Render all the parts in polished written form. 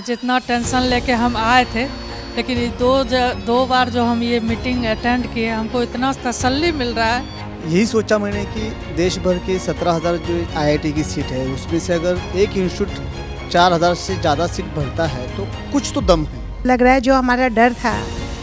जितना टेंशन लेके हम आए थे, लेकिन ये दो बार जो हम ये मीटिंग अटेंड किए, हमको इतना तसल्ली मिल रहा है। यही सोचा मैंने कि देश भर के 17,000 जो आईआईटी की सीट है, उसमें से अगर एक इंस्टीट्यूट 4,000 से ज़्यादा सीट भरता है तो कुछ तो दम है। लग रहा है जो हमारा डर था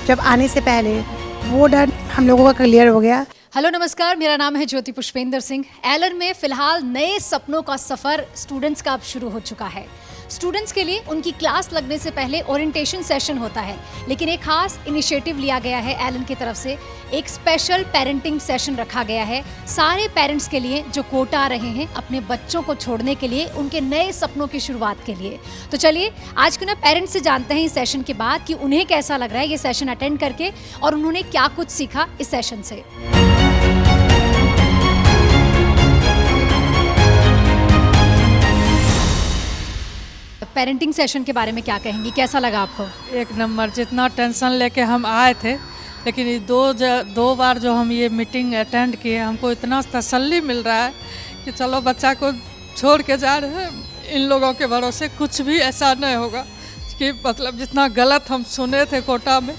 जब आने से पहले, वो डर हम लोगों का क्लियर हो गया। हेलो नमस्कार, मेरा नाम है ज्योति पुष्पेंद्र सिंह। एलन में फिलहाल नए सपनों का सफ़र स्टूडेंट्स का अब शुरू हो चुका है। स्टूडेंट्स के लिए उनकी क्लास लगने से पहले ओरिएंटेशन सेशन होता है, लेकिन एक खास इनिशिएटिव लिया गया है एलन की तरफ से। एक स्पेशल पेरेंटिंग सेशन रखा गया है सारे पेरेंट्स के लिए जो कोटा आ रहे हैं अपने बच्चों को छोड़ने के लिए, उनके नए सपनों की शुरुआत के लिए। तो चलिए आज क्यों ना पेरेंट्स से जानते हैं इस सेशन के बाद कि उन्हें कैसा लग रहा है ये सेशन अटेंड करके और उन्होंने क्या कुछ सीखा इस सेशन से। पेरेंटिंग सेशन के बारे में क्या कहेंगी, कैसा लगा आपको? एक नंबर, जितना टेंशन लेके हम आए थे, लेकिन ये दो बार जो हम ये मीटिंग अटेंड किए, हमको इतना तसल्ली मिल रहा है कि चलो बच्चा को छोड़ के जा रहे हैं, इन लोगों के भरोसे कुछ भी ऐसा नहीं होगा कि मतलब जितना गलत हम सुने थे कोटा में,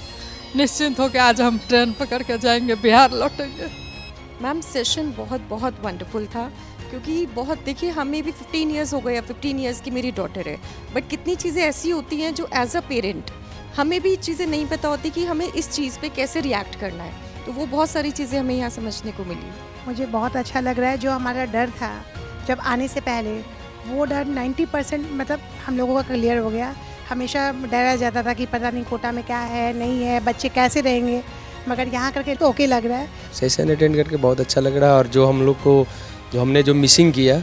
निश्चिंत होकर आज हम ट्रेन पकड़ के जाएंगे, बिहार लौटेंगे। मैम सेशन बहुत वंडरफुल था, क्योंकि बहुत देखिए हमें भी 15 इयर्स हो गए, या 15 इयर्स की मेरी डॉटर है, बट कितनी चीज़ें ऐसी होती हैं जो एज अ पेरेंट हमें भी चीज़ें नहीं पता होती कि हमें इस चीज़ पे कैसे रिएक्ट करना है। तो वो बहुत सारी चीज़ें हमें यहाँ समझने को मिली। मुझे बहुत अच्छा लग रहा है जो हमारा डर था जब आने से पहले, वो डर 90% मतलब हम लोगों का क्लियर हो गया। हमेशा डरा जाता था कि पता नहीं कोटा में क्या है, नहीं है, बच्चे कैसे रहेंगे, मगर यहाँ करके तो ओके लग रहा है। सेशन अटेंड करके बहुत अच्छा लग रहा है, और जो हम लोग को हमने जो मिसिंग किया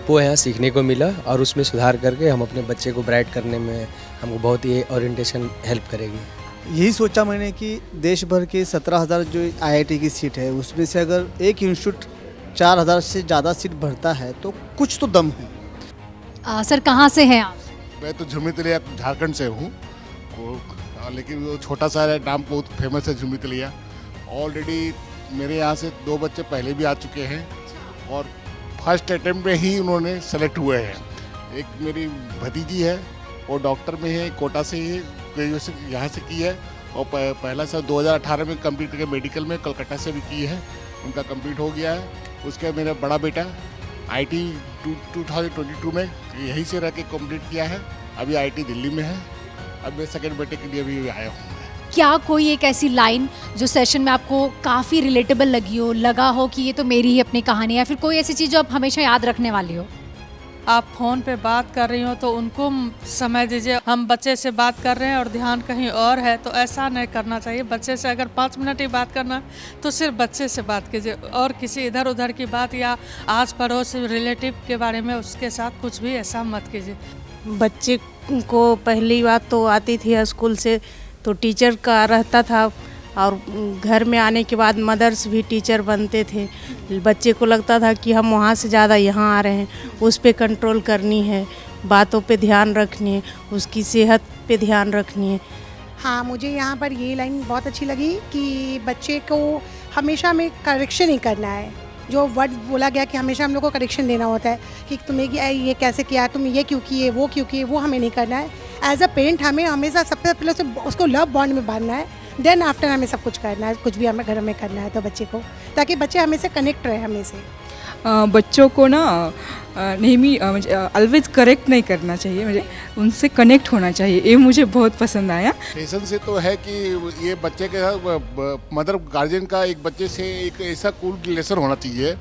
वो यहाँ सीखने को मिला, और उसमें सुधार करके हम अपने बच्चे को ब्राइट करने में हमको बहुत ये ओरिएंटेशन हेल्प करेगी। यही सोचा मैंने कि देश भर के 17,000 जो आईआईटी की सीट है, उसमें से अगर एक इंस्टीट्यूट 4,000 से ज़्यादा सीट भरता है तो कुछ तो दम है। सर कहाँ से हैं आप? मैं तो झुमितलिया झारखंड से हूँ, लेकिन वो छोटा सा नाम बहुत फेमस है झुमितलिया। ऑलरेडी मेरे यहाँ से 2 बच्चे पहले भी आ चुके हैं और फर्स्ट अटेम्प्ट में ही उन्होंने सेलेक्ट हुए हैं। एक मेरी भतीजी है, वो डॉक्टर में है, कोटा से ही ग्रेजुएशन यहाँ से की है, और पहला साल 2018 में कंप्लीट करके मेडिकल में कलकत्ता से भी की है, उनका कंप्लीट हो गया है। उसके मेरा बड़ा बेटा आईटी 2022 में यहीं से रह के कंप्लीट किया है, अभी आईटी दिल्ली में है। अब मैं सेकंड बेटे के लिए भी आया हूँ। क्या कोई एक ऐसी लाइन जो सेशन में आपको काफ़ी रिलेटेबल लगी हो, लगा हो कि ये तो मेरी ही अपनी कहानी है, या फिर कोई ऐसी चीज़ जो आप हमेशा याद रखने वाली हो? आप फ़ोन पे बात कर रही हो तो उनको समय दीजिए। हम बच्चे से बात कर रहे हैं और ध्यान कहीं और है, तो ऐसा नहीं करना चाहिए। बच्चे से अगर 5 मिनट ही बात करना तो सिर्फ बच्चे से बात कीजिए, और किसी इधर उधर की बात या आस पड़ोस रिलेटिव के बारे में उसके साथ कुछ भी ऐसा मत कीजिए। बच्चे को पहली बात तो आती थी स्कूल से तो टीचर का रहता था, और घर में आने के बाद मदर्स भी टीचर बनते थे। बच्चे को लगता था कि हम वहाँ से ज़्यादा यहाँ आ रहे हैं, उस पे कंट्रोल करनी है, बातों पे ध्यान रखनी है, उसकी सेहत पे ध्यान रखनी है। हाँ, मुझे यहाँ पर ये लाइन बहुत अच्छी लगी कि बच्चे को हमेशा हमें करेक्शन ही करना है। जो वर्ड बोला गया कि हमेशा हम लोग को करेक्शन देना होता है कि तुमने ये कैसे किया, तुम ये क्यों किए, वो क्यों किए, वो हमें नहीं करना है। एज अ पेरेंट हमें हमेशा सबसे पहले उसको लव बॉन्ड में बांधना है, देन आफ्टर हमें सब कुछ करना है, कुछ भी हमें घर में करना है तो बच्चे को, ताकि बच्चे हमें से कनेक्ट रहे हमें से। बच्चों को ना नेहमी ऑलवेज करेक्ट नहीं करना चाहिए, मुझे उनसे कनेक्ट होना चाहिए, ये मुझे बहुत पसंद आया। सेशन से तो है कि ये बच्चे के साथ मदर गार्जियन का एक बच्चे से एक ऐसा कूल रिलेशन होना चाहिए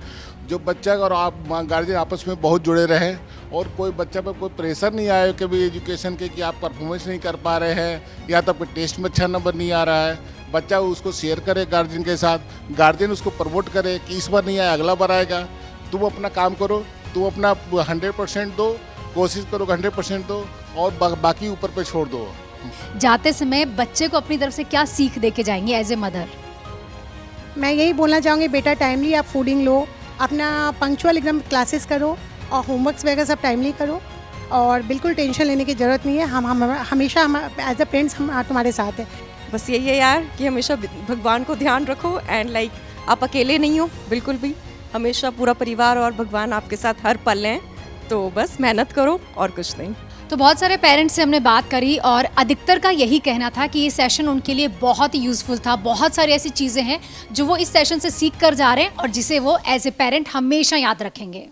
जो बच्चा और आप गार्जियन आपस में बहुत जुड़े रहें, और कोई बच्चा पर कोई प्रेशर नहीं आए कि भाई एजुकेशन के कि आप परफॉर्मेंस नहीं कर पा रहे हैं, या तो आपके टेस्ट में अच्छा नंबर नहीं आ रहा है। बच्चा उसको शेयर करे गार्जियन के साथ, गार्जियन उसको प्रमोट करे कि इस बार नहीं आया अगला बार आएगा, तुम अपना काम करो, तुम अपना 100% दो, कोशिश करो 100% दो, और बाकी ऊपर पे छोड़ दो। जाते समय बच्चे को अपनी तरफ से क्या सीख दे के जाएंगे एज ए मदर? मैं यही बोलना चाहूँगी, बेटा टाइमली आप फूडिंग लो, अपना पंक्चुअल एकदम क्लासेस करो, और होमवर्क्स वगैरह सब टाइमली करो, और बिल्कुल टेंशन लेने की ज़रूरत नहीं है। हम हमेशा हम एज अ पेरेंट्स हम तुम्हारे साथ हैं। बस यही है यार कि हमेशा भगवान को ध्यान रखो, एंड लाइक आप अकेले नहीं हो बिल्कुल भी, हमेशा पूरा परिवार और भगवान आपके साथ हर पल हैं। तो बस मेहनत करो और कुछ नहीं। तो बहुत सारे पेरेंट्स से हमने बात करी और अधिकतर का यही कहना था कि ये सेशन उनके लिए बहुत ही यूज़फुल था। बहुत सारी ऐसी चीज़ें हैं जो वो इस सेशन से सीख कर जा रहे हैं और जिसे वो एज ए पेरेंट हमेशा याद रखेंगे।